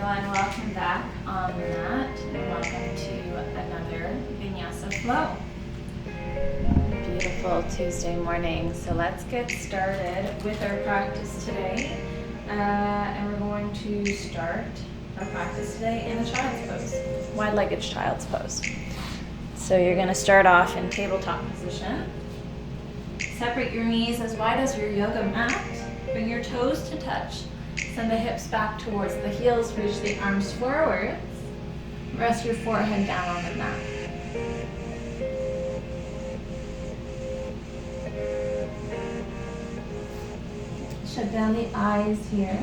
everyone, welcome back on the mat and welcome to another Vinyasa Flow. Beautiful Tuesday morning. So let's get started with our practice today. And we're going to start our practice today in the child's pose, wide-legged child's pose. So you're going to start off in tabletop position. Separate your knees as wide as your yoga mat. Bring your toes to touch. Send the hips back towards the heels, reach the arms forwards. Rest your forehead down on the mat. Shut down the eyes here.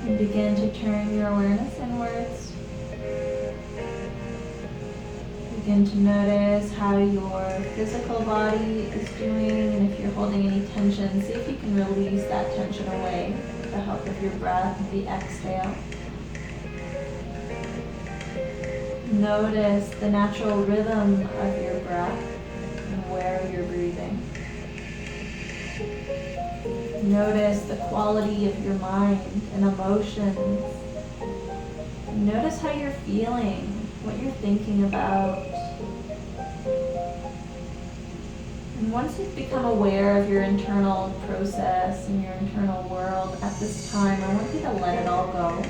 And begin to turn your awareness inwards. Begin to notice how your physical body is doing, and if you're holding any tension, see if you can release that tension away with the help of your breath and the exhale. Notice the natural rhythm of your breath and where you're breathing. Notice the quality of your mind and emotions. Notice how you're feeling, what you're thinking about. And once you've become aware of your internal process and your internal world, at this time, I want you to let it all go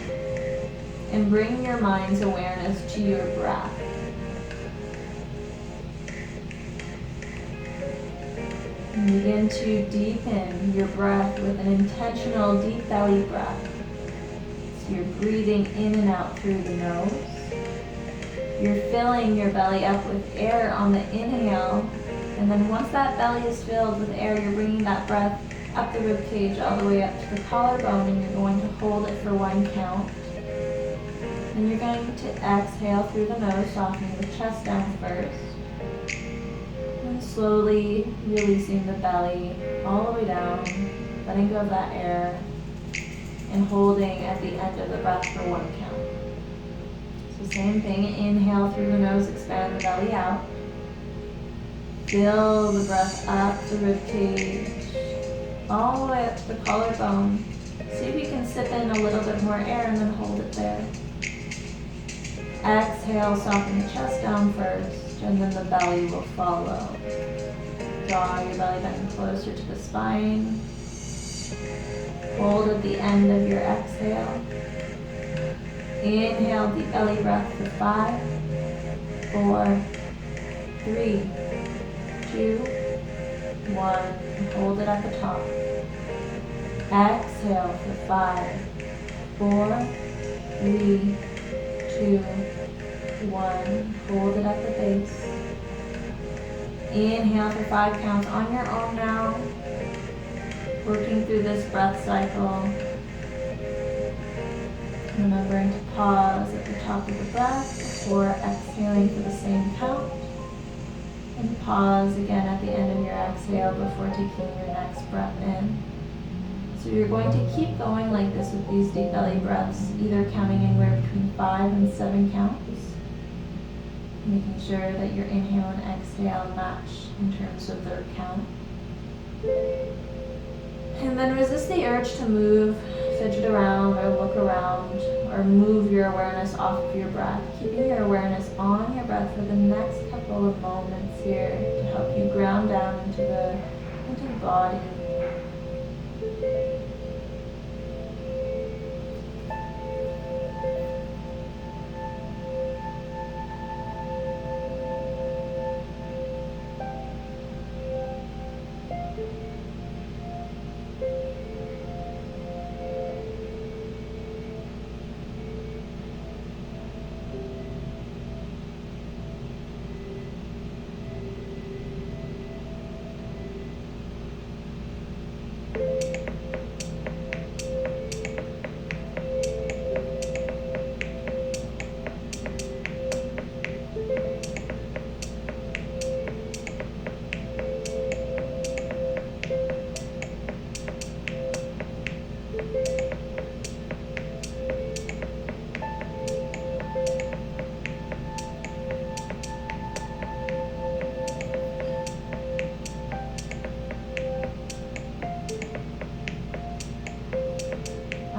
and bring your mind's awareness to your breath. And begin to deepen your breath with an intentional deep belly breath. So you're breathing in and out through the nose. You're filling your belly up with air on the inhale, and then once that belly is filled with air, you're bringing that breath up the rib cage all the way up to the collarbone, and you're going to hold it for 1 count. Then you're going to exhale through the nose, softening the chest down first, and slowly releasing the belly all the way down, letting go of that air, and holding at the end of the breath for 1 count. So same thing, inhale through the nose, expand the belly out. Fill the breath up the rib cage, all the way up to the collarbone. See if you can sip in a little bit more air and then hold it there. Exhale, soften the chest down first, and then the belly will follow. Draw your belly button closer to the spine. Hold at the end of your exhale. Inhale, deep belly breath for 5, 4, 3, 2, 1, and hold it at the top. Exhale for 5, 4, 3, 2, 1, hold it at the base. Inhale for 5 counts on your own now, working through this breath cycle. Remembering to pause at the top of the breath before exhaling for the same count. And pause again at the end of your exhale before taking your next breath in. So you're going to keep going like this with these deep belly breaths, either counting anywhere between 5 and 7 counts. Making sure that your inhale and exhale match in terms of their count. And then resist the urge to move, fidget around, or look around, or move your awareness off of your breath. Keeping your awareness on your breath for the next couple of moments here to help you ground down into the body.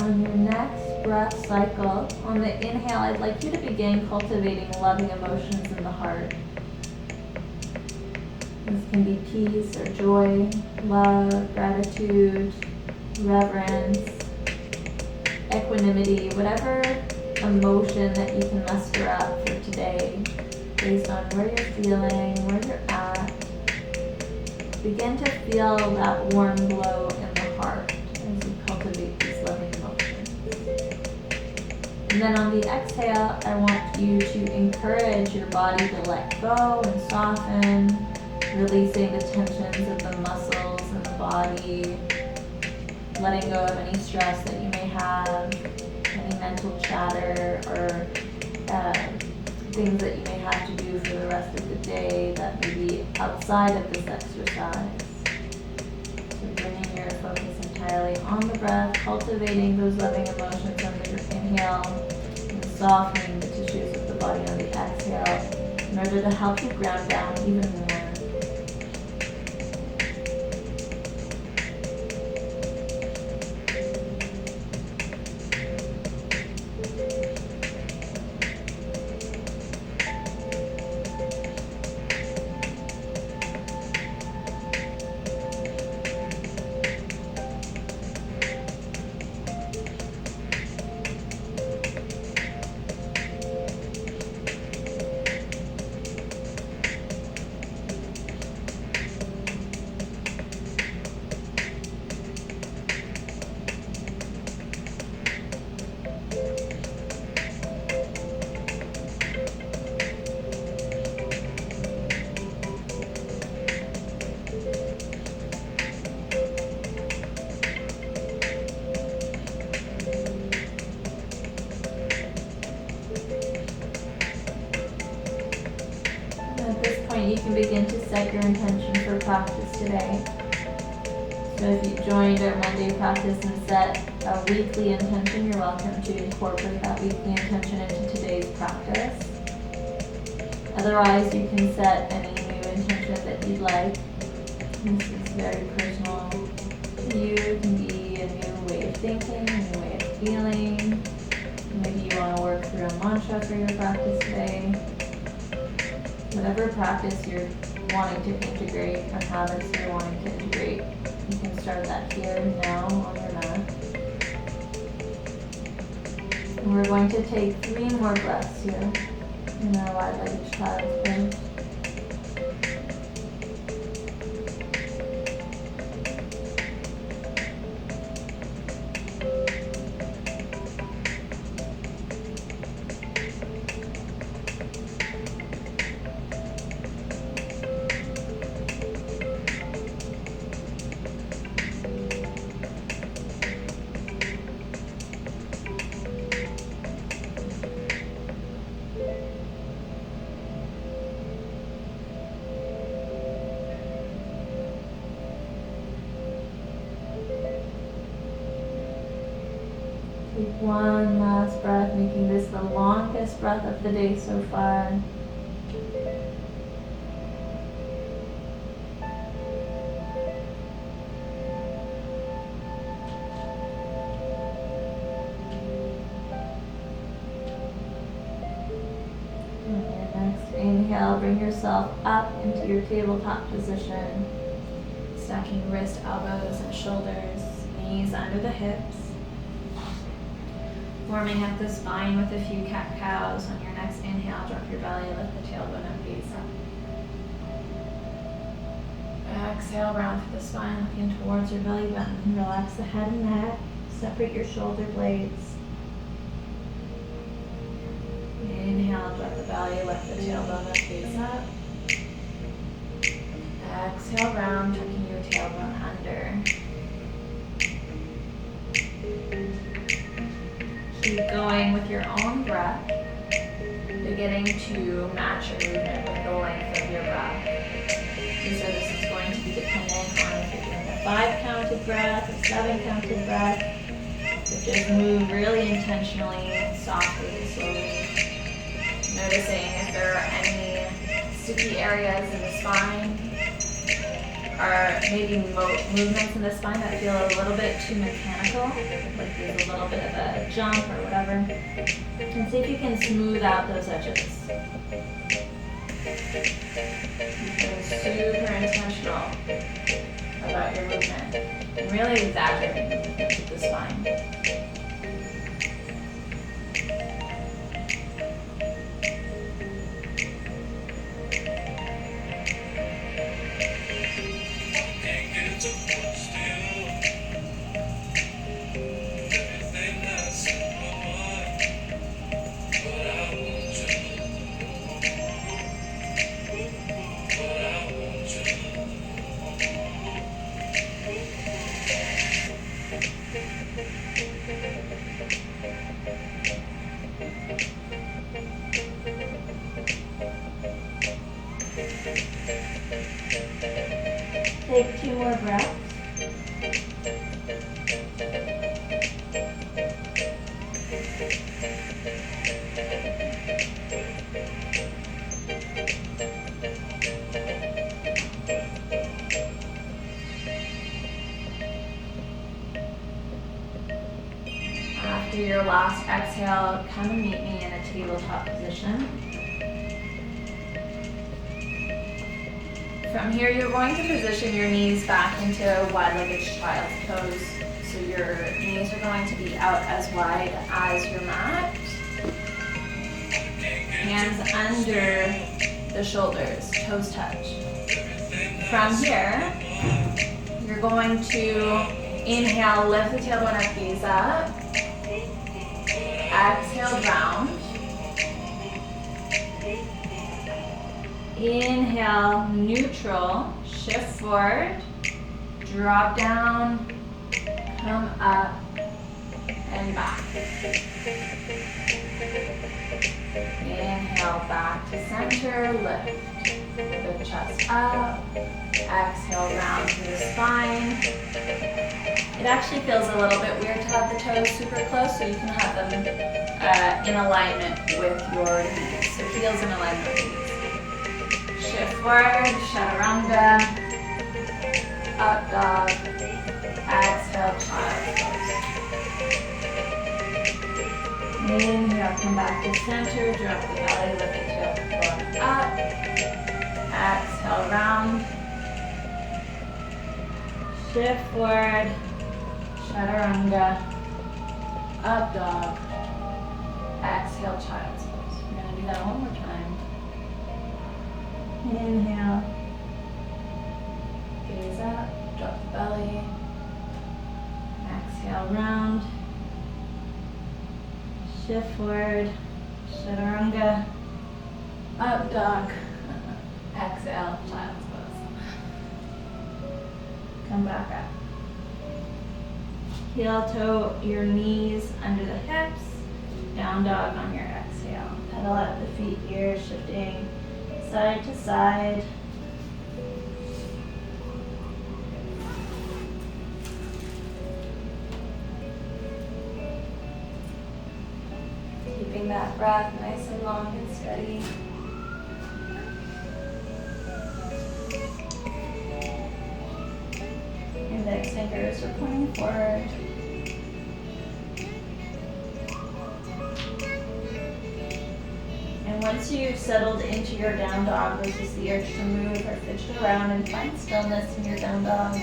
On your next breath cycle. On the inhale, I'd like you to begin cultivating loving emotions in the heart. This can be peace or joy, love, gratitude, reverence, equanimity, whatever emotion that you can muster up for today based on where you're feeling, where you're at. Begin to feel that warm glow in the heart as you cultivate these loving emotions. And then on the exhale, I want you to encourage your body to let go and soften, releasing the tensions of the muscles in the body, letting go of any stress that you may have, any mental chatter or things that you may have to do for the rest of the day that may be outside of this exercise. So bringing your focus entirely on the breath, cultivating those loving emotions under your inhale, and softening the tissues of the body on the exhale in order to help you ground down even more. You can begin to set your intention for practice today. So if you joined our Monday practice and set a weekly intention, you're welcome to incorporate that weekly intention into today's practice. Otherwise, you can set any new intention that you'd like. This is very personal to you. It can be a new way of thinking, a new way of feeling. Maybe you want to work through a mantra for your practice today. Whatever practice you're wanting to integrate or habits you're wanting to integrate, you can start that here now on your mat. And we're going to take 3 more breaths here in our wide-legged child's pose. Take one last breath, making this the longest breath of the day so far. On your next inhale, bring yourself up into your tabletop position, stacking wrist, elbows, and shoulders, knees under the hips. Warming up the spine with a few cat-cows. On your next inhale, drop your belly, lift the tailbone and gaze up. Exhale, round through the spine, looking towards your belly button. Relax the head and neck. Separate your shoulder blades. Inhale, drop the belly, lift the tailbone and gaze up. Exhale, round, tucking your tailbone under. Keep going with your own breath, beginning to match your movement with the length of your breath. And so this is going to be dependent on if you're doing a 5-counted breath or 7-counted breath. So just move really intentionally, softly and slowly. Noticing if there are any sticky areas in the spine. are maybe movements in the spine that feel a little bit too mechanical, like there's a little bit of a jump or whatever, and see if you can smooth out those edges. Being super intentional about your movement and really exaggerating the movement of the spine. Take 2 more breaths. After your last exhale, come and meet me in a tabletop position. From here, you're going to position your knees back into wide-legged child's pose. So your knees are going to be out as wide as your mat. Hands under the shoulders, toes touch. From here, you're going to inhale, lift the tailbone up, gaze up. Exhale, round. Inhale, neutral, shift forward, drop down, come up, and back. Inhale, back to center, lift the chest up. Exhale, round to the spine. It actually feels a little bit weird to have the toes super close, so you can have them in alignment with your knees. So heels in alignment with knees. Shift forward, chaturanga, up dog, exhale, child's pose. Inhale, come back to center, drop the belly, lift the tailbone up. Exhale, round. Shift forward, chaturanga, up dog, exhale, child's pose. We're going to do that one more time. Inhale, gaze up, drop the belly, exhale, round, shift forward, chaturanga, up dog, exhale, child's pose. Come back up. Heel toe your knees under the hips, down dog on your exhale. Pedal out the feet here, shifting side to side. Keeping that breath nice and long and steady. Index fingers are pointing forward. And once you've settled into your down dog, resist the urge to move or fidget around and find stillness in your down dog.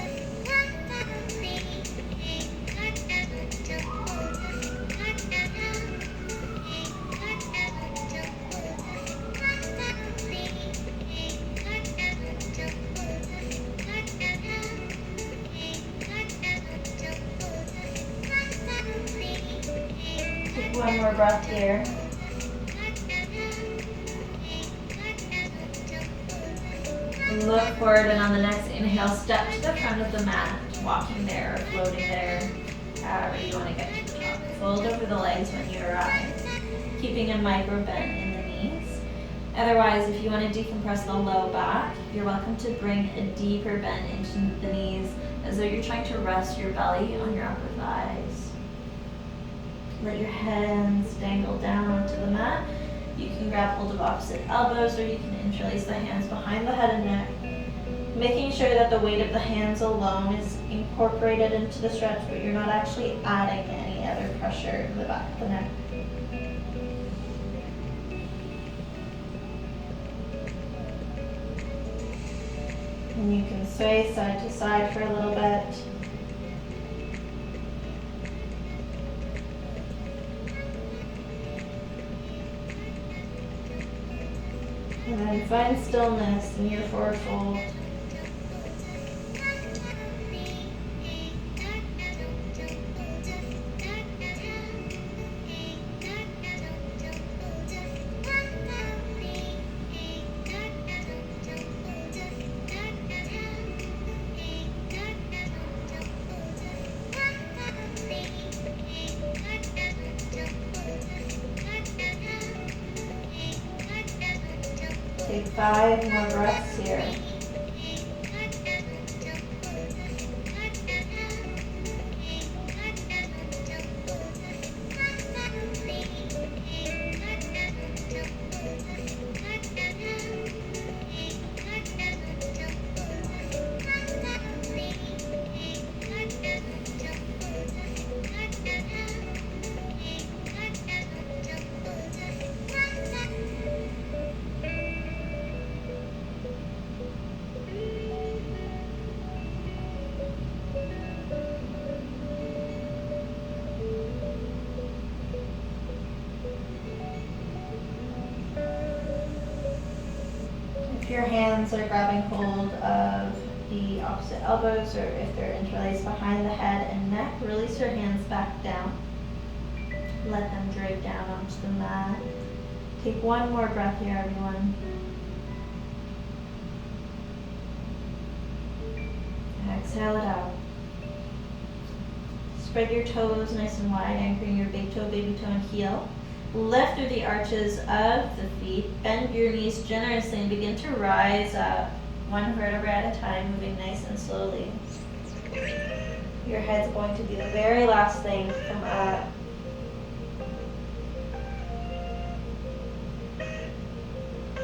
Take one more breath here. Look forward, and on the next inhale, step to the front of the mat, walking there or floating there, however you want to get to the top. Fold over the legs when you arrive, keeping a micro bend in the knees. Otherwise, if you want to decompress the low back, you're welcome to bring a deeper bend into the knees as though you're trying to rest your belly on your upper thighs. Let your hands dangle down onto the mat. You can grab hold of opposite elbows, or you can interlace the hands behind the head and neck. Making sure that the weight of the hands alone is incorporated into the stretch, but you're not actually adding any other pressure to the back of the neck. And you can sway side to side for a little bit. And then find stillness in your forward fold. Take 5 more breaths here. If your hands are grabbing hold of the opposite elbows, or if they're interlaced behind the head and neck, release your hands back down. Let them drape down onto the mat. Take one more breath here, everyone. Exhale it out. Spread your toes nice and wide, anchoring your big toe, baby toe, and heel. Lift through the arches of the feet. Bend your knees generously and begin to rise up, one vertebra at a time, moving nice and slowly. Your head's going to be the very last thing to come up.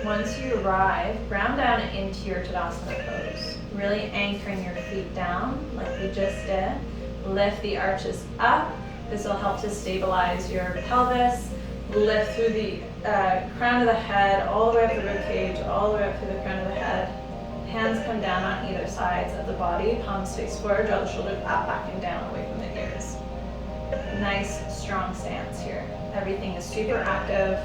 Once you arrive, ground down into your Tadasana pose, really anchoring your feet down like we just did. Lift the arches up. This will help to stabilize your pelvis. Lift through the crown of the head, all the way up the ribcage, all the way up through the crown of the head. Hands come down on either sides of the body. Palms face forward, draw the shoulders up, back, and down away from the ears. Nice, strong stance here. Everything is super active.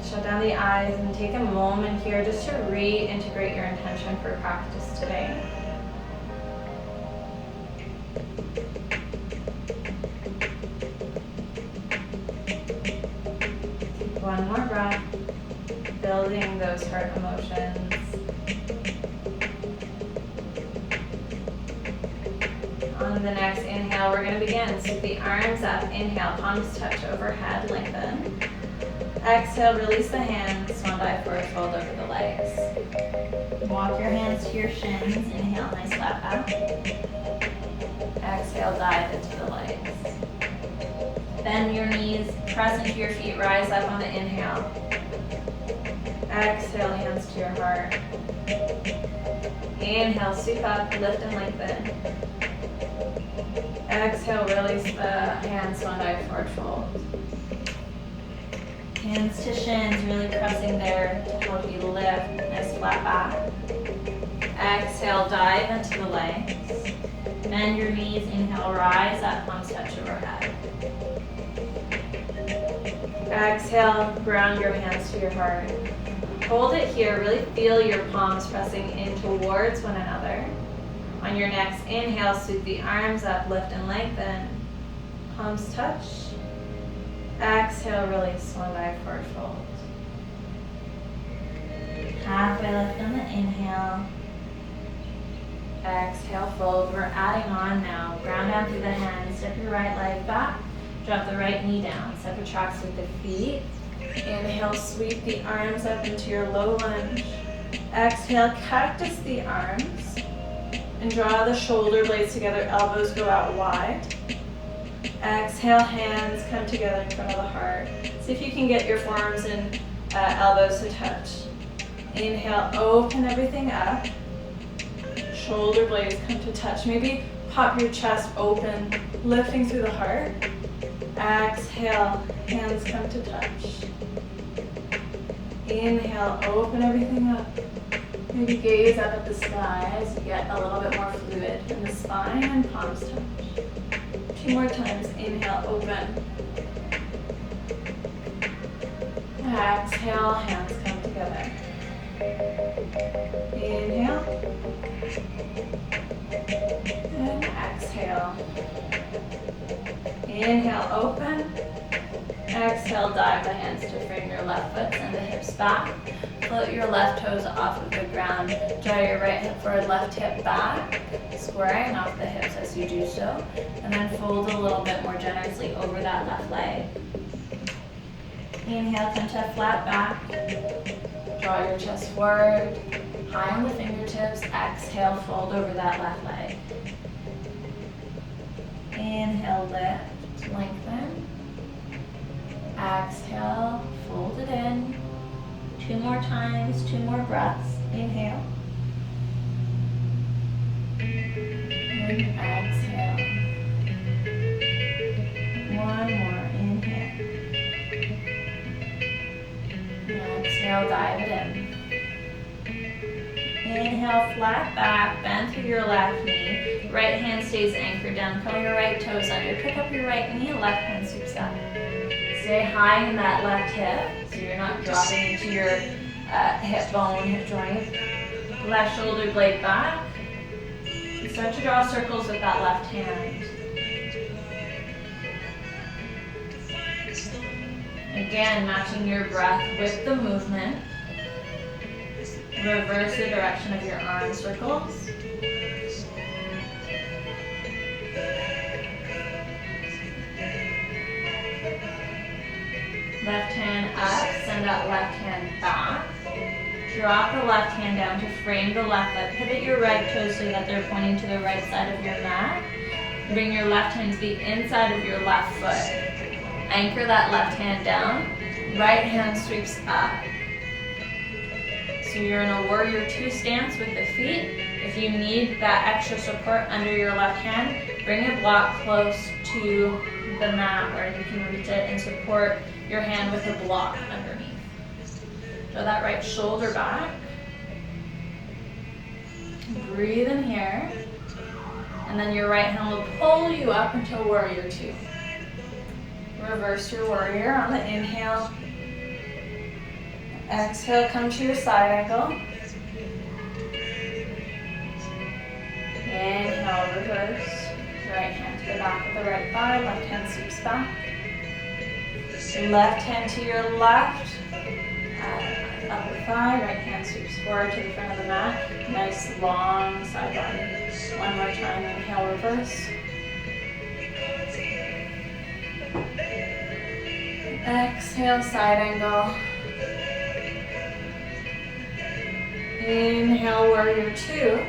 Shut down the eyes and take a moment here just to reintegrate your intention for practice today. One more breath, building those heart emotions. On the next inhale, we're going to begin. Sweep the arms up. Inhale, palms touch overhead, lengthen. Exhale, release the hands, swan dive forward fold over the legs. Walk your hands to your shins. Inhale, nice flat back. Exhale, dive into the legs. Bend your knees, press into your feet, rise up on the inhale. Exhale, hands to your heart. Inhale, sweep up, lift and lengthen. Exhale, release the hands, swan dive forward fold. Hands to shins, really pressing there to help you lift. Nice flat back. Exhale, dive into the legs. Bend your knees, inhale, rise up, palms touch overhead. Exhale, ground your hands to your heart. Hold it here, really feel your palms pressing in towards one another. On your next inhale, sweep the arms up, lift and lengthen. Palms touch. Exhale, release, swan dive forward fold. Halfway lift on the inhale. Exhale, fold. We're adding on now. Ground down through the hands, step your right leg back. Drop the right knee down, separate tracks with the feet. Inhale, sweep the arms up into your low lunge. Exhale, cactus the arms. And draw the shoulder blades together, elbows go out wide. Exhale, hands come together in front of the heart. See if you can get your forearms and elbows to touch. Inhale, open everything up. Shoulder blades come to touch. Maybe pop your chest open, lifting through the heart. Exhale, hands come to touch. Inhale, open everything up. Maybe gaze up at the sky as you get a little bit more fluid in the spine and palms touch. 2 more times. Inhale, open. Exhale, hands come together. Inhale. And exhale. Inhale, open. Exhale, dive the hands to frame your left foot, send the hips back. Float your left toes off of the ground. Draw your right hip forward, left hip back. Squaring off the hips as you do so. And then fold a little bit more generously over that left leg. Inhale, come to a flat back. Draw your chest forward. High on the fingertips. Exhale, fold over that left leg. Inhale, lift, lengthen. Exhale, fold it in. 2 more times, 2 more breaths. Inhale. And exhale. 1 more. Inhale. Exhale, dive it in. Inhale, flat back, bend through your left knee. Right hand stays anchored down. Curl your right toes under. Pick up your right knee, left hand sweeps up. Stay high in that left hip, so you're not dropping into your hip bone, hip joint. Left shoulder blade back. Start to draw circles with that left hand. Again, matching your breath with the movement. Reverse the direction of your arm circles. Left hand up, send that left hand back. Drop the left hand down to frame the left foot. Pivot your right toes so that they're pointing to the right side of your mat. Bring your left hand to the inside of your left foot. Anchor that left hand down. Right hand sweeps up. So you're in a warrior 2 stance with the feet. If you need that extra support under your left hand, bring a block close to the mat where you can reach it and support your hand with a block underneath. Draw that right shoulder back. Breathe in here. And then your right hand will pull you up into warrior 2. Reverse your warrior on the inhale. Exhale, come to your side angle. Inhale, reverse. Right hand to the back of the right thigh, left hand sweeps back. Left hand to your left, upper thigh, right hand sweeps forward to the front of the mat. Nice long side body. 1 more time, inhale, reverse. Exhale, side angle. Inhale, warrior 2.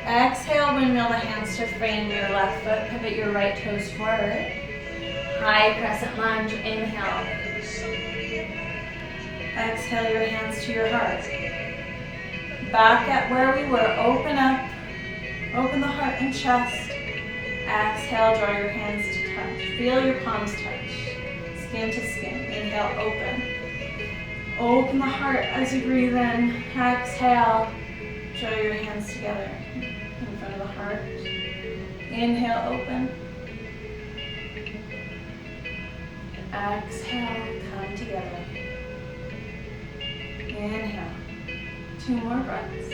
Exhale, windmill the hands to frame your left foot. Pivot your right toes forward. High crescent lunge, inhale. Exhale, your hands to your heart. Back at where we were, open up. Open the heart and chest. Exhale, draw your hands to touch. Feel your palms touch. Skin to skin. Inhale, open. Open the heart as you breathe in. Exhale, draw your hands together in front of the heart. Inhale, open. Exhale, come together. Inhale. 2 more breaths.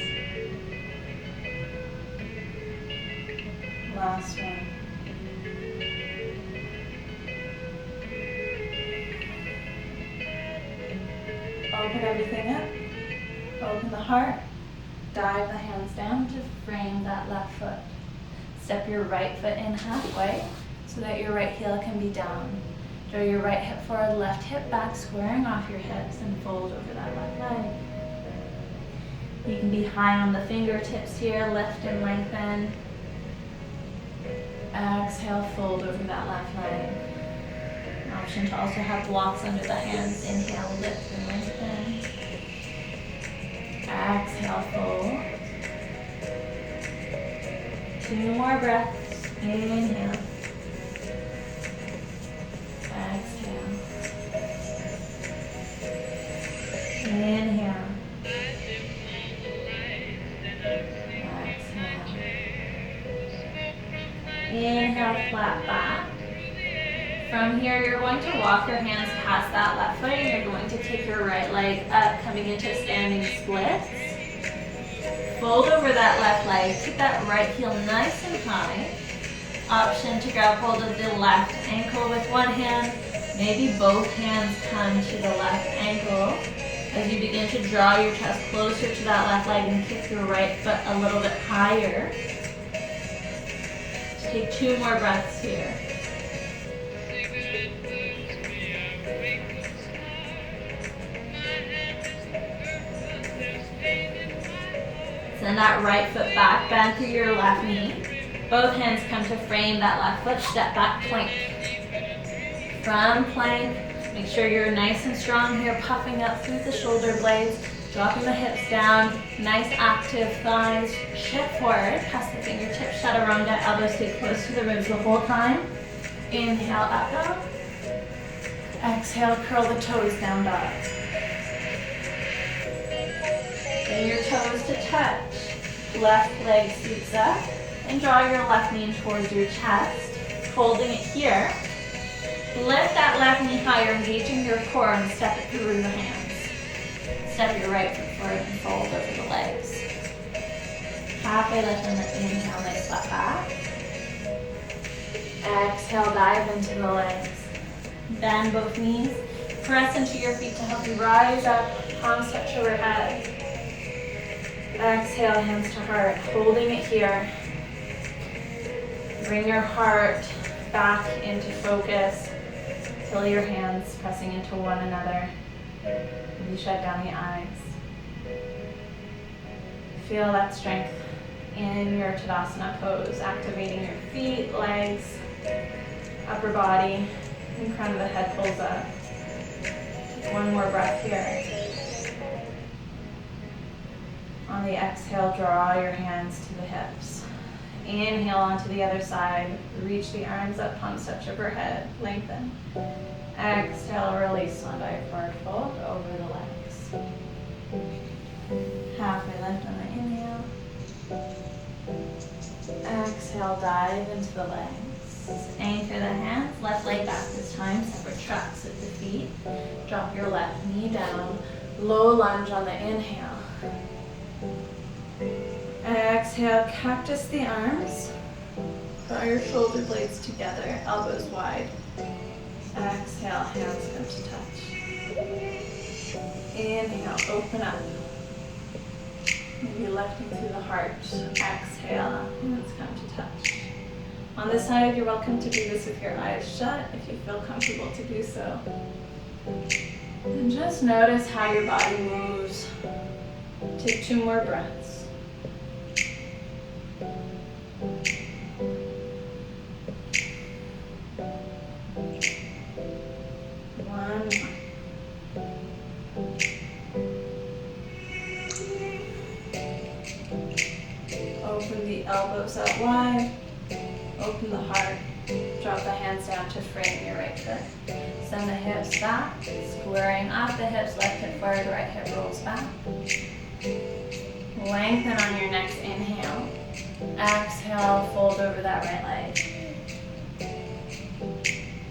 Last one. Open everything up. Open the heart. Dive the hands down to frame that left foot. Step your right foot in halfway so that your right heel can be down. Draw your right hip forward, left hip back, squaring off your hips and fold over that left leg. You can be high on the fingertips here, lift and lengthen. Exhale, fold over that left leg. An option to also have blocks under the hands. Inhale, lift and lengthen. Exhale, fold. 2 more breaths. Inhale. Exhale. Inhale. Exhale. Inhale, flat back. From here, you're going to walk your hands past that left foot and you're going to take your right leg up, coming into standing splits. Fold over that left leg, keep that right heel nice and high. Option to grab hold of the left ankle with one hand. Maybe both hands come to the left ankle as you begin to draw your chest closer to that left leg and kick your right foot a little bit higher. Take 2 more breaths here. Send that right foot back, bend through your left knee. Both hands come to frame that left foot, step back, plank. From plank, make sure you're nice and strong here, puffing up through the shoulder blades, dropping the hips down, nice active thighs. Shift forward, pass the fingertips, chaturanga, elbows stay close to the ribs the whole time. Inhale, up dog. Exhale, curl the toes, down dog. Bring your toes to touch. Left leg sweeps up and draw your left knee towards your chest. Holding it here. Lift that left knee higher, engaging your core and step it through the hands. Step your right foot forward and fold over the legs. Halfway lift on the inhale, nice flat back. Exhale, dive into the legs. Bend both knees. Press into your feet to help you rise up. Palms touch overhead. Exhale, hands to heart, holding it here. Bring your heart back into focus. Feel your hands pressing into one another. You shut down the eyes. Feel that strength in your Tadasana pose, activating your feet, legs, upper body, and crown of the head pulls up. Take 1 more breath here. On the exhale, draw your hands to the hips. Inhale onto the other side. Reach the arms up, palms touch overhead. Lengthen. Exhale, release, swan dive forward fold over the legs. Halfway lift on the inhale. Exhale, dive into the legs. Anchor the hands, left leg back this time. Separate tracks at the feet. Drop your left knee down. Low lunge on the inhale. Exhale, cactus the arms. Draw your shoulder blades together, elbows wide. Exhale, hands come to touch. Inhale, open up. Maybe lifting through the heart. Exhale, hands come to touch. On this side, you're welcome to do this with your eyes shut if you feel comfortable to do so. And just notice how your body moves. Take 2 more breaths. One more. Open the elbows out wide. Open the heart. Drop the hands down to frame your right foot. Send the hips back, squaring off the hips, left hip forward, right hip rolls back. Lengthen on your next inhale. Exhale, fold over that right leg.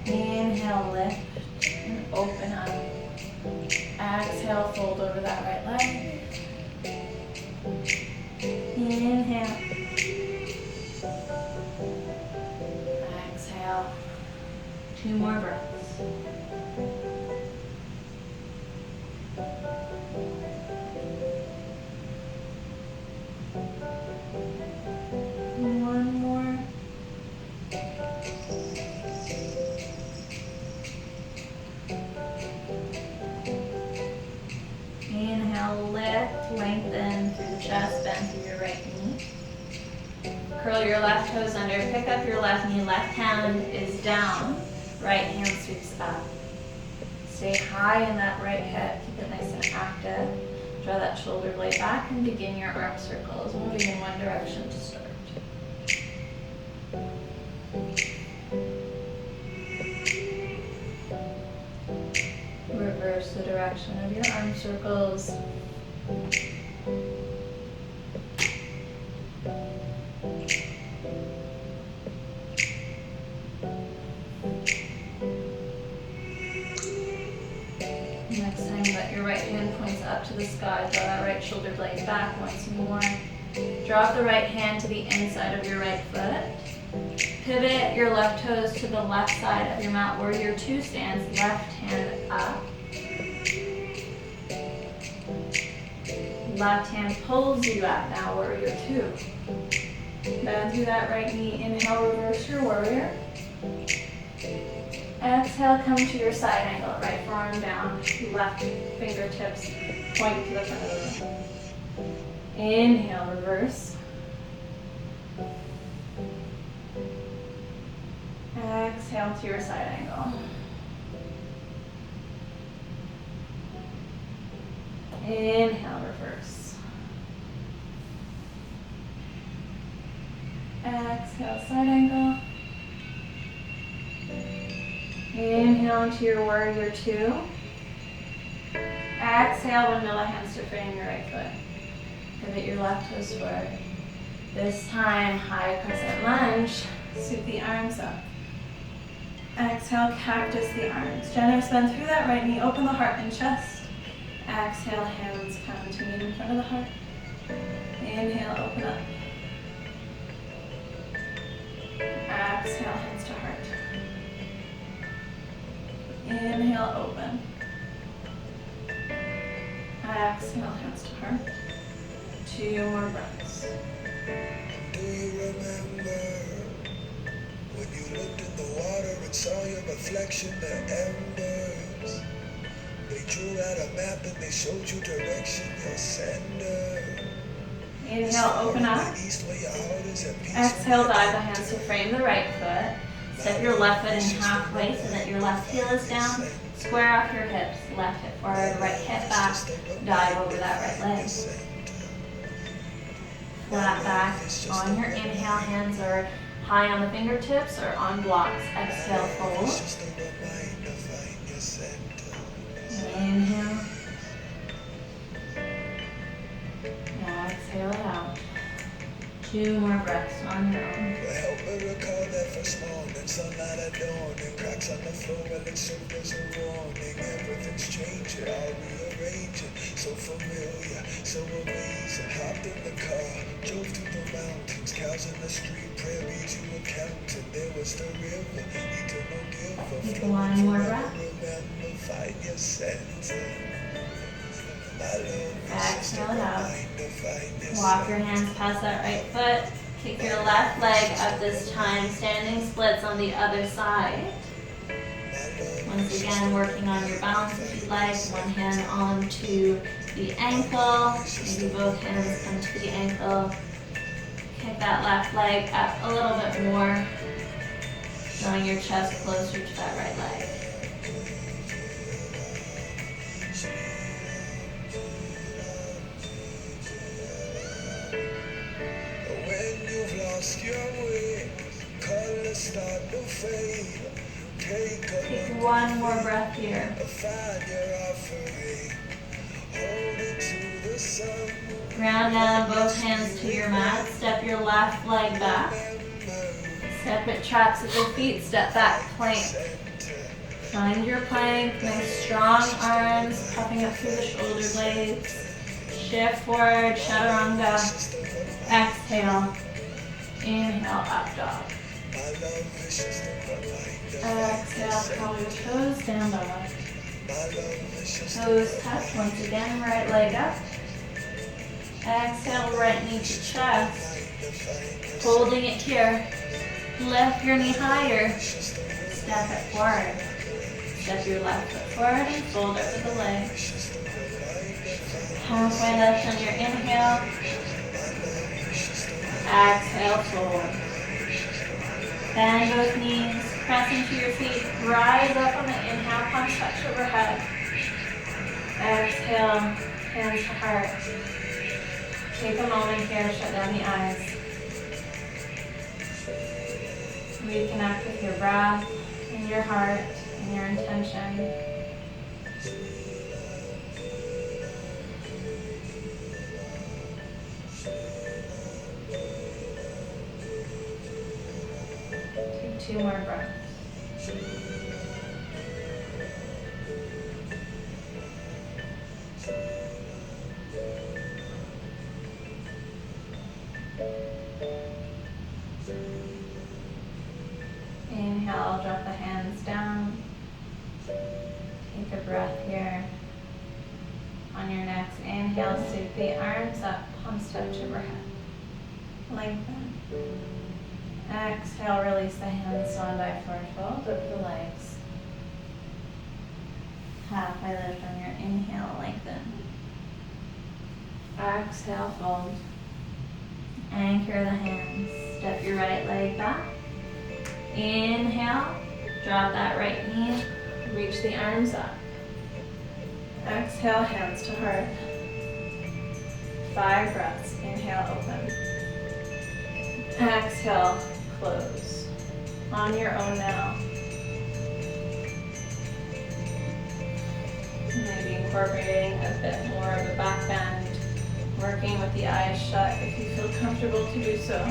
Inhale, lift and open up. Exhale, fold over that right leg. Inhale. Exhale. 2 more breaths. One more. Inhale, lift, lengthen through the chest, bend through your right knee. Curl your left toes under, pick up your left knee, left hand is down, right hand sweeps up. Stay high in that right hip, keep it nice and active. Draw that shoulder blade back and begin your arm circles, moving in one direction to start. Reverse the direction of your arm circles. Next time that your right hand points up to the sky, draw that right shoulder blade back once more. Drop the right hand to the inside of your right foot. Pivot your left toes to the left side of your mat. Warrior two stands, left hand up. Left hand pulls you up, now warrior two. Bend through that right knee, inhale, reverse your warrior. Exhale, come to your side angle, right forearm down, left fingertips point to the front of the room. Inhale, reverse. Exhale to your side angle. Inhale, reverse. Exhale, side angle. Inhale into your warrior two. Exhale, vanilla hands to frame your right foot. Pivot your left toes forward. This time, high crescent lunge. Sweep the arms up. Exhale, cactus the arms. Generous bend through that right knee. Open the heart and chest. Exhale, hands come to meet in front of the heart. Inhale, open up. Exhale, hands to heart. Inhale, open. Exhale, hands to heart. 2 more breaths. Do you remember when you looked in the water and saw your reflection, the embers? They drew out a map and they showed you direction, your sender. Inhale, open up. Exhale, dive the hands to frame the right foot. Step your left foot in halfway so that your left heel is down. Square off your hips, left hip forward, right hip back. Dive over that right leg. Flat back. On your inhale, hands are high on the fingertips or on blocks. Exhale, fold. Inhale. Exhale it out. 2 more breaths on your own. Help me recall that first morning, sunlight at dawn, and cracks on the floor, well it served as a warning. Everything's changing, I'll rearrange it. So familiar, so amazing. Hopped in the car, drove through the mountains, cows in the street, prairies you were counting. There was the river, eternal giver. Take 1 more breath. Remember, find your sense. Exhale it out. Walk your hands past that right foot. Kick your left leg up this time. Standing splits on the other side. Once again, working on your balance if you'd like. One hand onto the ankle. Maybe both hands come to the ankle. Kick that left leg up a little bit more. Drawing your chest closer to that right leg. Lost your way, colors start to fade. Take 1 more breath here. Find your offering, hold it to the sun. Ground down both hands to your mat. Step your left leg back. Separate tracks at your feet. Step back, plank. Find your plank. Nice strong arms, puffing up through the shoulder blades. Shift forward, chaturanga. Exhale. Inhale, up dog. Exhale, curl your toes, stand dog. Toes touch, once again, right leg up. Exhale, right knee to chest. Holding it here. Lift your knee higher. Step it forward. Step your left foot forward and fold over the leg. Halfway lift on your inhale. Exhale, fold. Bend both knees, press into your feet, rise up on the inhale, palms touch overhead. Exhale, Hands to heart. Take a moment here, shut down the eyes. Reconnect with your breath and your heart and your intention. Take 2 more breaths. Inhale, drop the hands down. Take a breath here. On your next inhale, sweep the arms up, palms touch overhead. Lengthen. Exhale, release the hands, swan dive forward fold, up the legs. Halfway lift on your inhale, lengthen. Exhale, fold. Anchor the hands. Step your right leg back. Inhale, drop that right knee, reach the arms up. Exhale, hands to heart. 5 breaths. Inhale, open. Exhale, close. On your own now. Maybe incorporating a bit more of a back bend, working with the eyes shut if you feel comfortable to do so.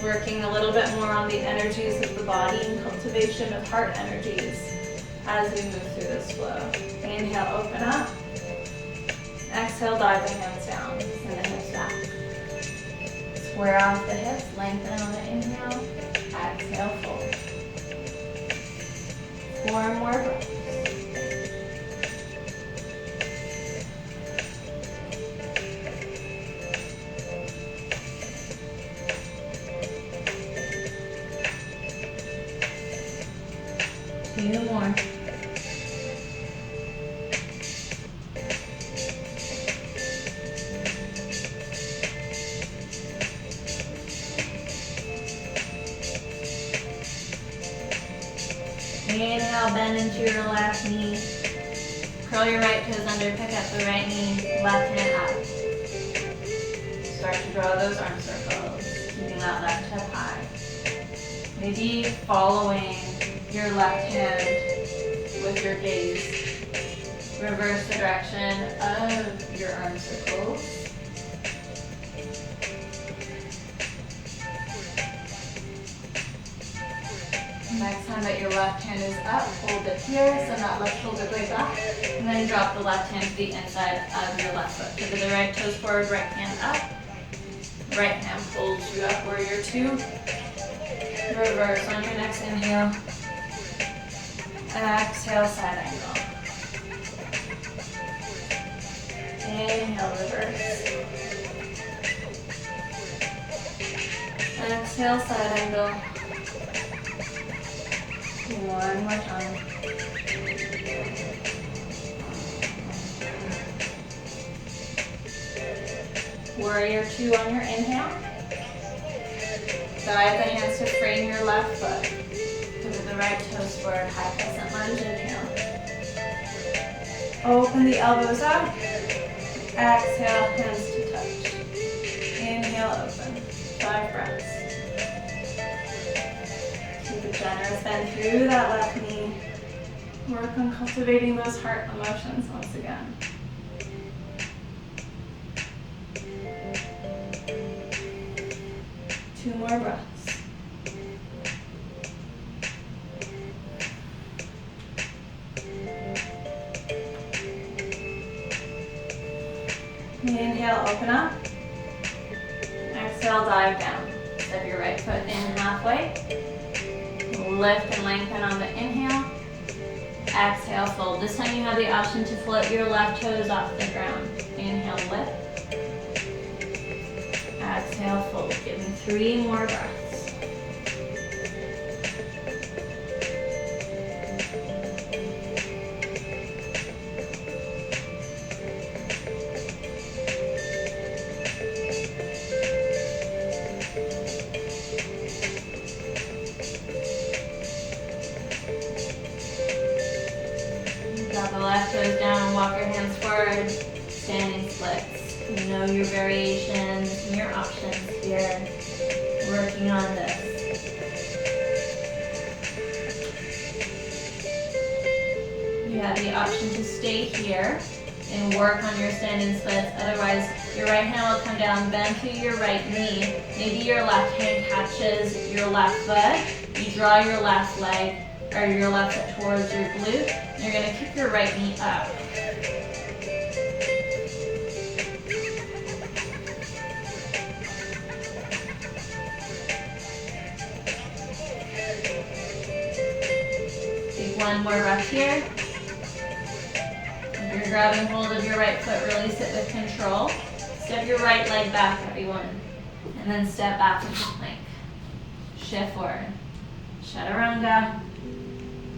Working a little bit more on the energies of the body and cultivation of heart energies as we move through this flow. Inhale, open up. Exhale, dive the hands down. Send the hips back. Square off the hips, lengthen on the inhale. Exhale, fold. 4 more breaths. Two more. Inhale, bend into your left knee. Curl your right toes under, pick up the right knee, left hand up. Start to draw those arm circles, keeping that left hip high. Maybe following your left hand with your gaze. Reverse the direction of your arm circles. Next time that your left hand is up, hold it here, send that left shoulder blade back, and then drop the left hand to the inside of your left foot. Pivot the right toes forward, right hand up. Right hand pulls you up, warrior 2. Reverse on your next inhale. Exhale, side angle. Inhale, reverse. Exhale, side angle. One more time. Warrior 2 on your inhale. Guide the hands to frame your left foot. Pivot the right toes forward, high crescent lunge, inhale. Open the elbows up. Exhale, hands to touch. Inhale, open. 5 breaths. Keep a generous bend through that left knee. Work on cultivating those heart emotions once again. Two more breaths. Inhale, open up. Exhale, dive down. Step your right foot in halfway. Lift and lengthen on the inhale. Exhale, fold. This time you have the option to float your left toes off the ground. Inhale, lift. Exhale, fold. Give me 3 more breaths. Drop the left toes down and walk your hands forward. Standing splits. You know your variations and your options here. Working on this. You have the option to stay here and work on your standing splits. Otherwise, your right hand will come down, bend through your right knee. Maybe your left hand catches your left foot. You draw your left leg or your left foot towards your glute. And you're going to kick your right knee up. Take one more breath here. If you're grabbing hold of your right foot, really sit with control. Step your right leg back, everyone. And then step back into plank. Shift forward. Chaturanga.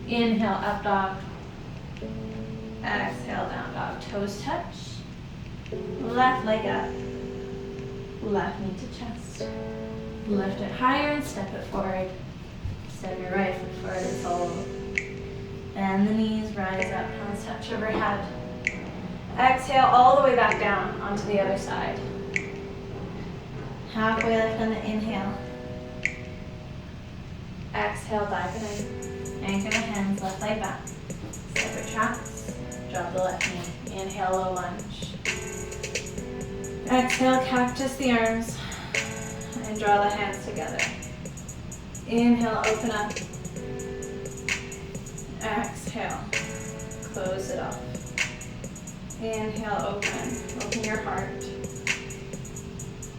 Inhale, up dog. Exhale, down dog. Toes touch. Left leg up. Left knee to chest. Lift it higher and step it forward. Step your right foot forward and fold. Bend the knees, rise up, hands touch overhead. Exhale all the way back down onto the other side. Halfway lift on the inhale. Exhale, dive it in. Anchor the hands, left leg back. Separate tracks. Drop the left knee. Inhale, low lunge. Exhale, cactus the arms. And draw the hands together. Inhale, open up. Exhale, close it off. Inhale, open your heart.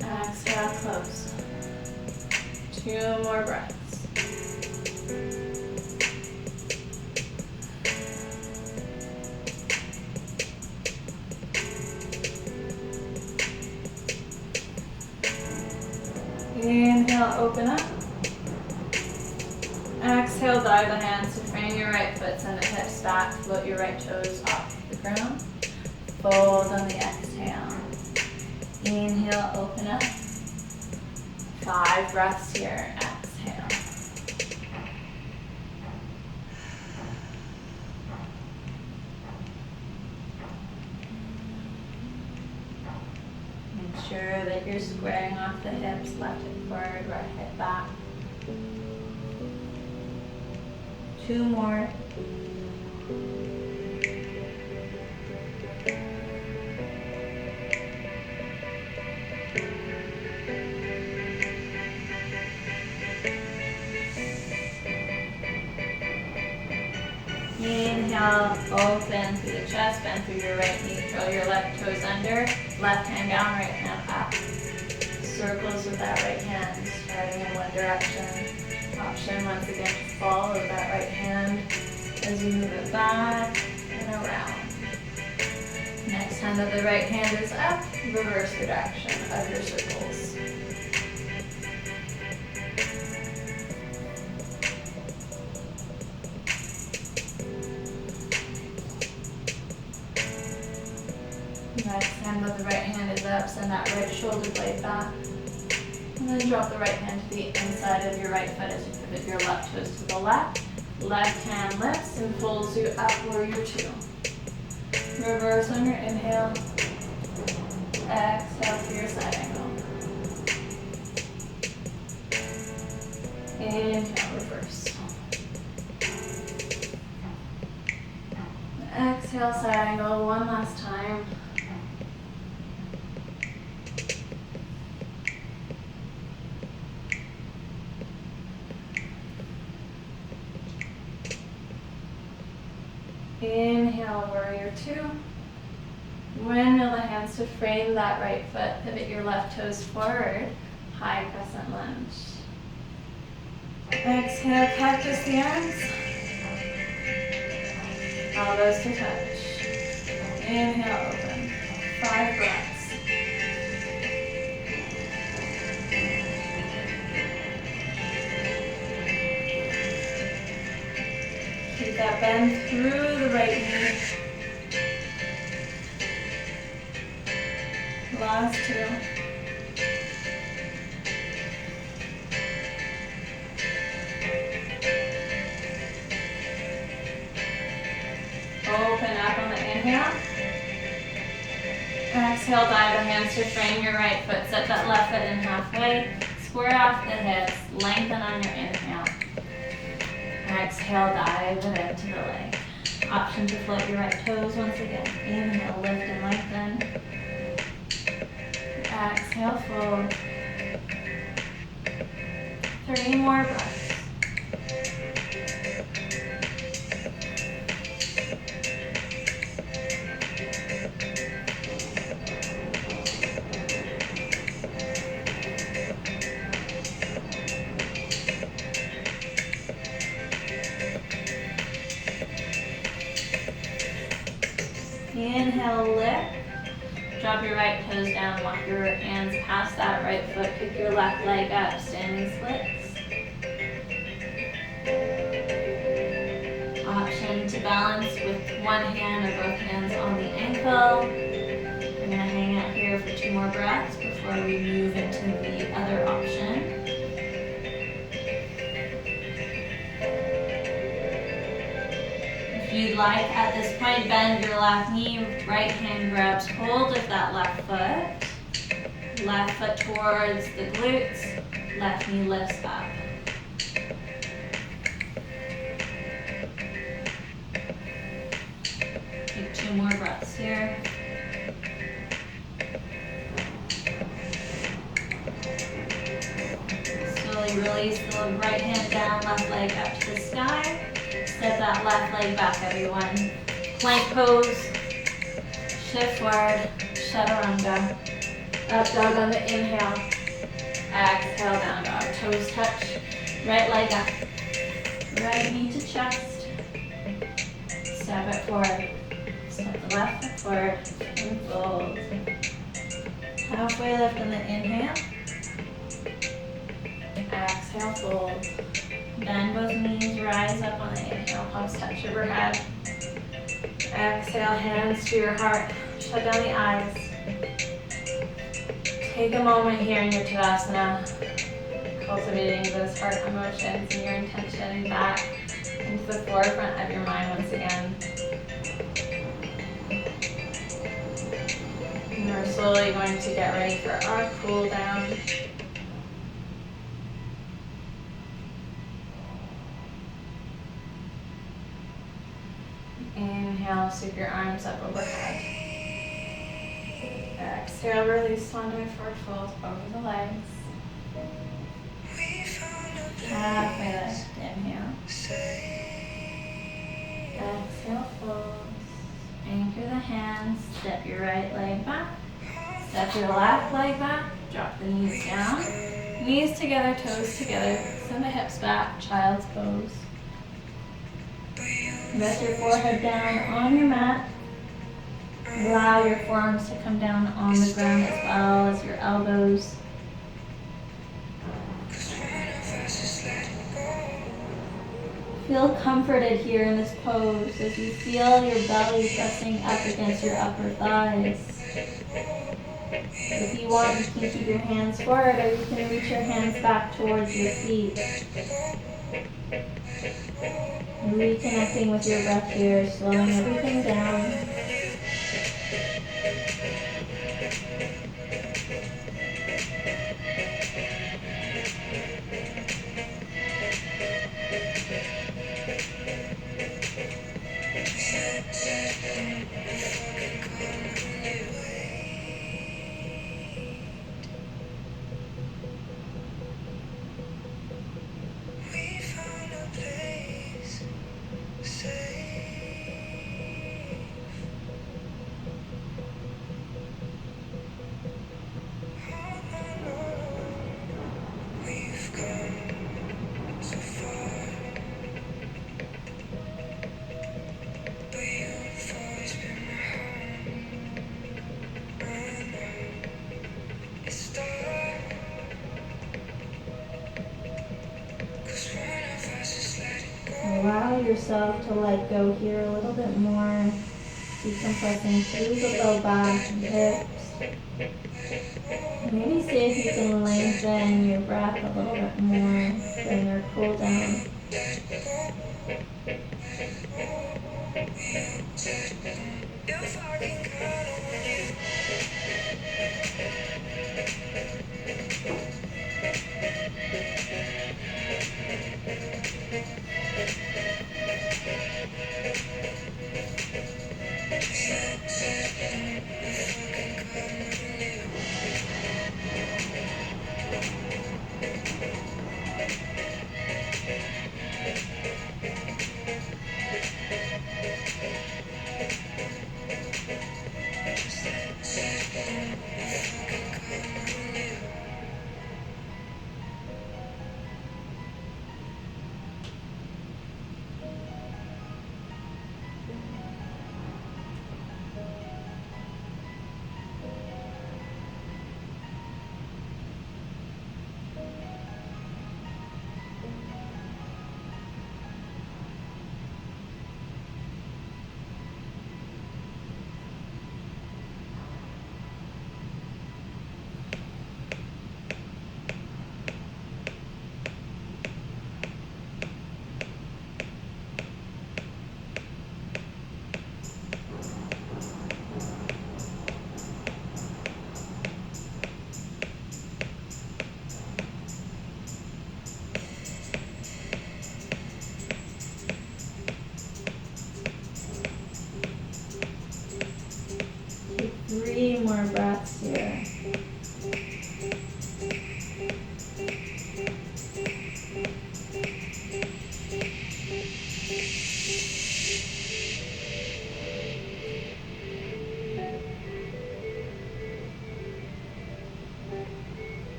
Exhale, close. 2 more breaths. Inhale, open up. Exhale, dive the hands to frame your right foot, send the hips back, float your right toes off the ground. Fold on the exhale. Inhale, open up. 5 breaths here, exhale. Make sure that you're squaring off the hips, left hip forward, right hip back. 2 more. Inhale, open through the chest, bend through your right knee, curl your left toes under, left hand down, right hand up. Circles with that right hand, starting in one direction. Option once again to follow that right hand as you move it back and around. Next time that the right hand is up, reverse the direction of your circles. Next time that the right hand is up, send that right shoulder blade back. And then drop the right hand to the inside of your right foot as you pivot your left toes to the left. Left hand lifts and pulls you up warrior 2. Reverse on your inhale. Exhale to your side angle. Inhale, reverse. Exhale, side angle one last time. Inhale, warrior 2. Windmill the hands to frame that right foot. Pivot your left toes forward. High crescent lunge. Exhale, cactus the arms. Elbows to touch. Inhale, open. 5 breaths. Keep that bend through the right knee. Last 2. Open open up on the inhale. Exhale, dive the hands to frame your right foot. Set that left foot in halfway. Square off the hips. Lengthen on your inhale. Exhale, dive it into the leg. Option to float your right toes once again. Inhale, lift and lengthen. Exhale, fold. 3 more breaths. Inhale, lift. Drop your right toes down, walk your hands past that right foot, kick your left leg up, standing splits. Option to balance with one hand or both hands on the ankle. We're gonna hang out here for 2 more breaths before we move into the other option. If you'd like, at this point, bend your left knee, right hand grabs hold of that left foot. Left foot towards the glutes, left knee lifts up. Take 2 more breaths here. Slowly release the right hand down, left leg up to the sky. Step that left leg back, everyone. Plank pose. Shift forward. Chaturanga. Up dog on the inhale. Exhale, down dog. Toes touch. Right leg up. Right knee to chest. Step it forward. Step the left foot forward. And fold. Halfway lift on the inhale. Exhale, fold. Bend both knees, rise up on the inhale, palms touch overhead. Exhale, hands to your heart. Shut down the eyes. Take a moment here in your Tadasana, cultivating those heart emotions and your intention back into the forefront of your mind once again. And we're slowly going to get ready for our cool down. Inhale, sweep your arms up overhead. Exhale, release swan dive forward fold over the legs. Halfway lift, inhale. Exhale, fold. Anchor the hands, step your right leg back. Step your left leg back, drop the knees down. Knees together, toes together. Send the hips back, child's pose. Rest your forehead down on your mat. Allow your forearms to come down on the ground as well as your elbows. Feel comforted here in this pose as you feel your belly pressing up against your upper thighs. If you want, you can keep your hands forward or you can reach your hands back towards your feet. Reconnecting with your breath here, slowing everything down. Allow yourself to let go here a little bit more, decompressing through the low back and hips. Maybe see if you can lengthen your breath a little bit more during your cool down.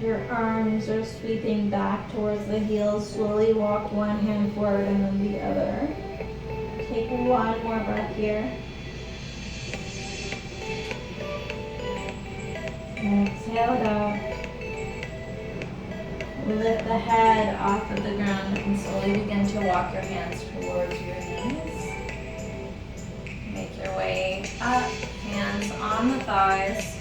your arms are sweeping back towards the heels, slowly walk one hand forward and then the other. Take one more breath here. Exhale it out. Lift the head off of the ground and slowly begin to walk your hands towards your knees. Make your way up, hands on the thighs.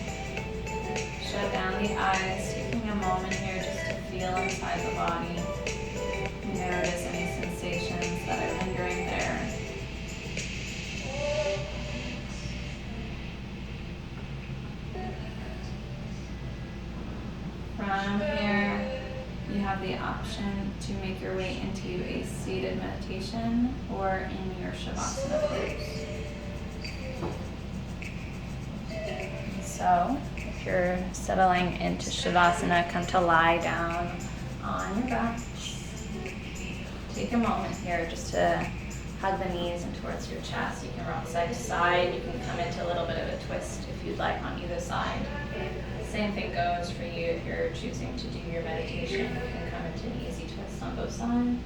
Shut down the eyes, taking a moment here just to feel inside the body. Notice any sensations that are lingering there. From here, you have the option to make your way into a seated meditation or in your Shavasana pose. So, if you're settling into Shavasana, come to lie down on your back. Take a moment here just to hug the knees in towards your chest. You can rock side to side. You can come into a little bit of a twist if you'd like on either side. Same thing goes for you if you're choosing to do your meditation. You can come into an easy twist on both sides.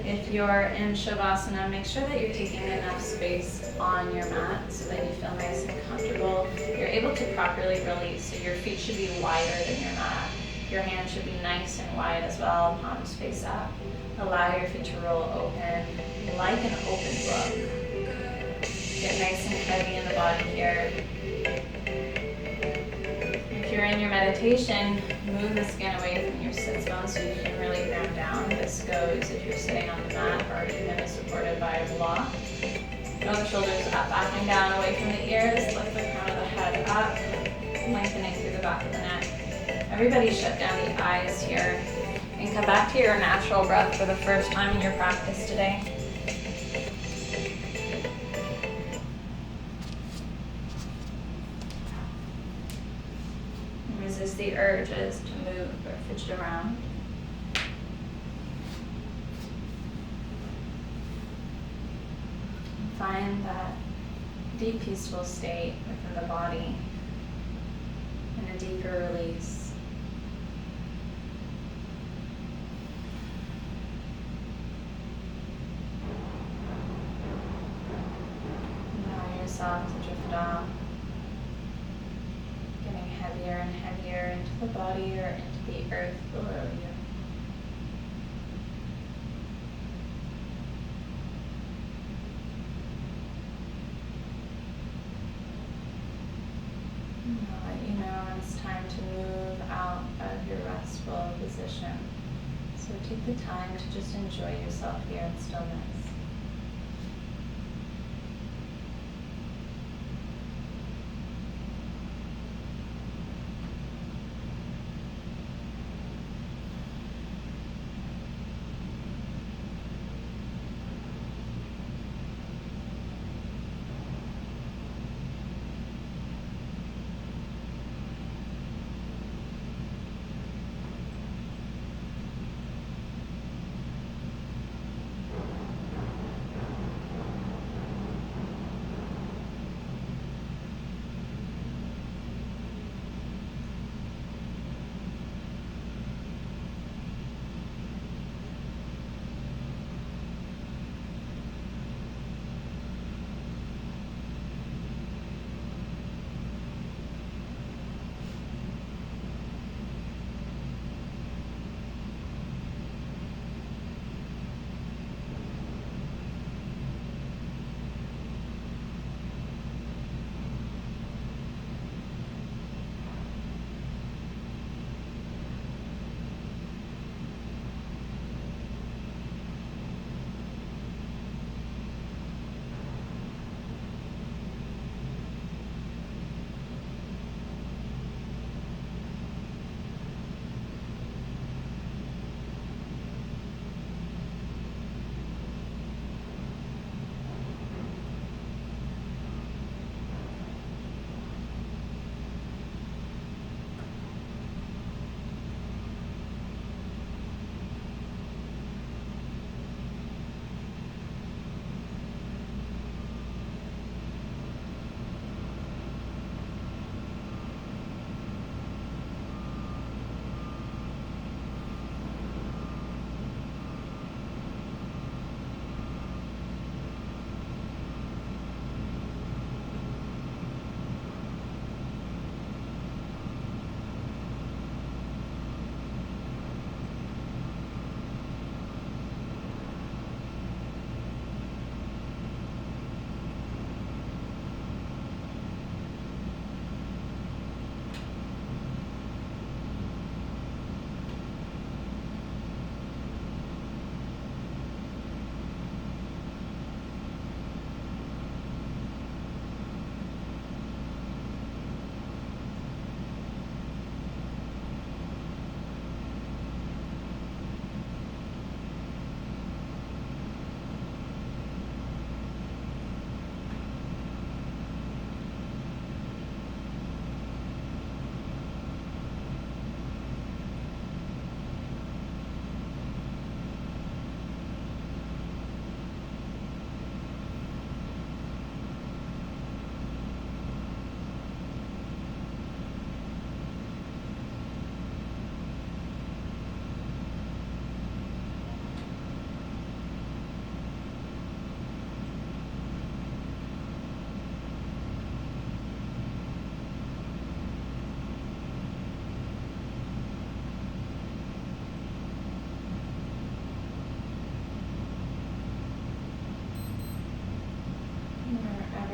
If you're in Shavasana, make sure that you're taking enough space on your mat so that you feel nice and comfortable. You're able to properly release, so your feet should be wider than your mat. Your hands should be nice and wide as well, palms face up. Allow your feet to roll open like an open book. Get nice and heavy in the body here. If you're in your meditation, move the skin away from your sits bones so you can really ground down. This goes if you're sitting on the mat or even supported by a block. Draw the shoulders up, back and down, away from the ears. Lift the crown of the head up, lengthening through the back of the neck. Everybody shut down the eyes here and come back to your natural breath for the first time in your practice today. Resist the urges to move or fidget around. Find that deep, peaceful state within the body and a deeper release. Allow yourself to drift off, getting heavier and heavier into the body or into the earth below you. I'll let you know when it's time to move out of your restful position. So take the time to just enjoy yourself here in stillness.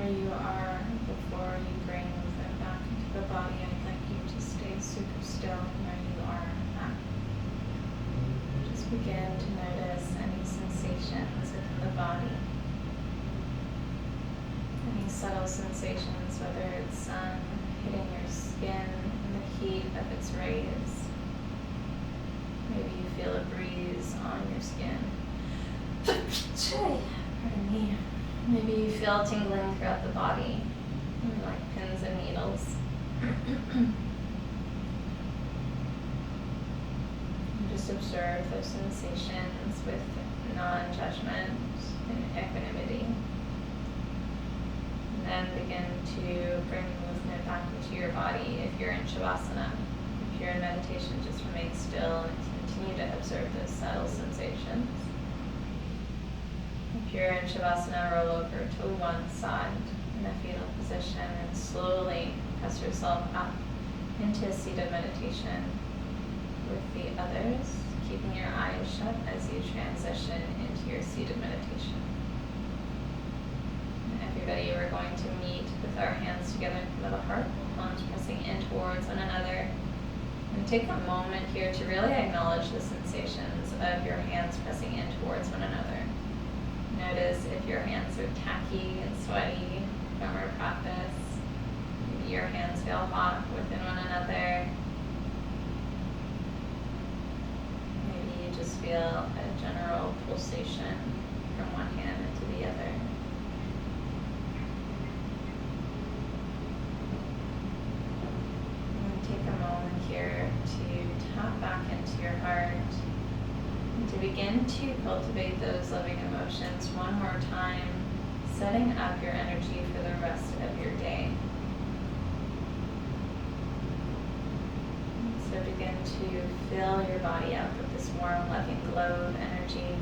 where you are before you bring movement back into the body. I'd like you to stay super still where you are at. Just begin to notice any sensations within the body. Any subtle sensations, whether it's sun hitting your skin in the heat of its rays. Maybe you feel a breeze on your skin. Pardon me. Maybe you feel tingling throughout the body, like pins and needles. And just observe those sensations with non-judgment and equanimity. And then begin to bring movement back into your body if you're in Shavasana. If you're in meditation, just remain still and continue to observe those subtle sensations. If you're in Shavasana, roll over to one side in a fetal position and slowly press yourself up into a seated meditation with the others, keeping your eyes shut as you transition into your seated meditation. Everybody, we're going to meet with our hands together in front of the heart, palms pressing in towards one another. And take a moment here to really acknowledge the sensations of your hands pressing in towards one another. Notice if your hands are tacky and sweaty from our practice. Maybe your hands feel hot within one another. Maybe you just feel a general pulsation from one hand into the other. Take a moment here to tap back into your heart and to begin to cultivate those loving emotions one more time, setting up your energy for the rest of your day. So begin to fill your body up with this warm, loving glow of energy,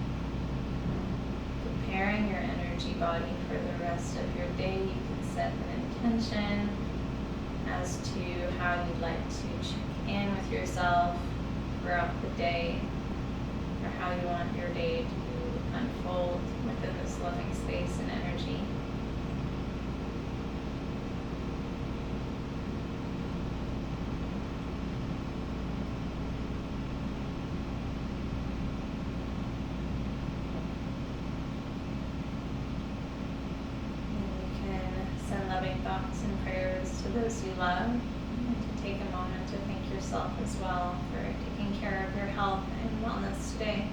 preparing your energy body for the rest of your day. You can set an intention as to how you'd like to check in with yourself throughout the day, or how you want your day to unfold within this loving space and energy. Thoughts and prayers to those you love, and to take a moment to thank yourself as well for taking care of your health and wellness today.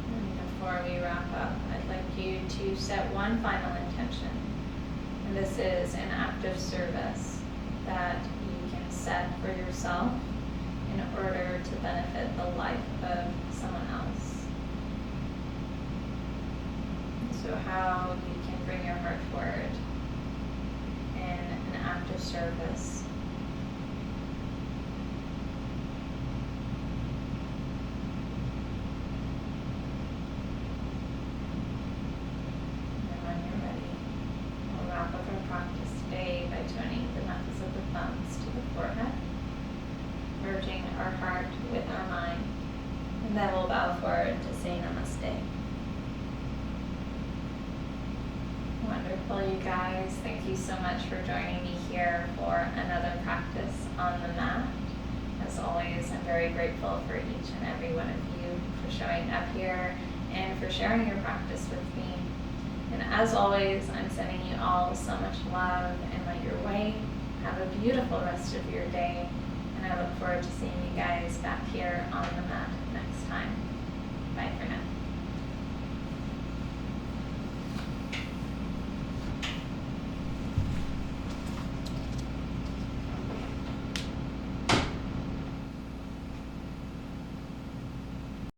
And before we wrap up, I'd like you to set one final intention. And this is an act of service that you can set for yourself in order to benefit the life of someone else. So how you can bring your heart forward in an act of service. Practice today by turning the knuckles of the thumbs to the forehead, merging our heart with our mind, and then we'll bow forward to say namaste. Wonderful, you guys. Thank you so much for joining me here for another practice on the mat. As always, I'm very grateful for each and every one of you for showing up here and for sharing your practice with me. And as always, I'm sending you all so much love and light your way. Have a beautiful rest of your day. And I look forward to seeing you guys back here on the mat next time.